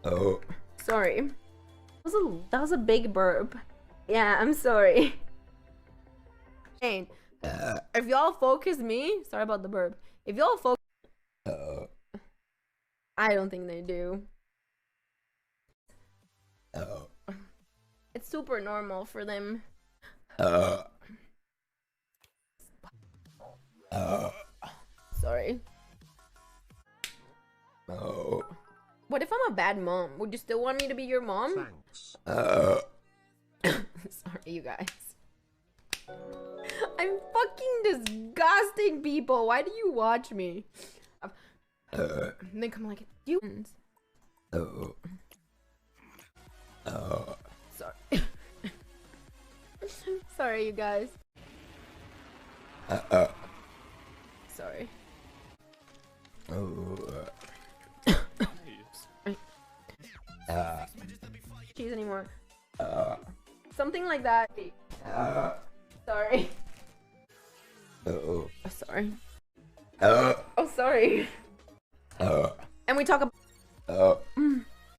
Oh. Sorry. That was a big burp. Yeah, I'm sorry. Shane, if y'all focus me, sorry about the burp. If y'all focus, I don't think they do. It's super normal for them. Sorry. What if I'm a bad mom? Would you still want me to be your mom? Thanks. Sorry, you guys. I'm fucking disgusting, people. Why do you watch me? They come like humans. Sorry. Sorry, you guys. Sorry. Cheese anymore. Something like that. Sorry. Oh, sorry. Oh, sorry. And we talk about.